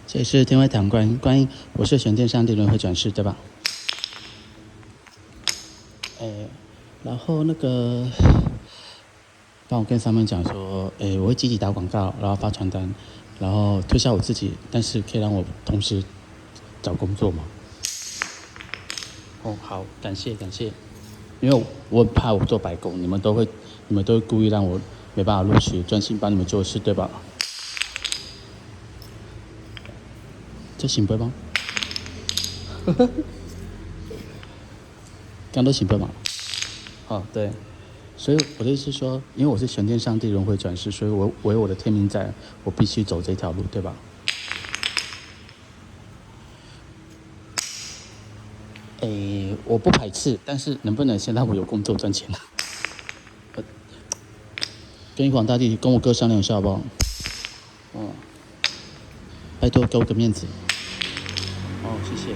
这里是天外堂观音，我是玄天上帝轮回转世，对吧？然后那个，帮我跟上面讲说，我会积极打广告，然后发传单，然后推销我自己，但是可以让我同时找工作吗？哦，好，感谢，因为我很怕我做白工，你们都会故意让我没办法录取，专心帮你们做事，对吧？这行不吗？刚都行不吗？哦，对，所以我的意思是说，因为我是玄天上帝轮回转世，所以我有我的天命在，我必须走这条路，对吧？我不排斥，但是能不能先让我有工作赚钱？跟玉皇大帝跟我哥商量一下好不好？哦，拜托给我个面子。哦，谢谢。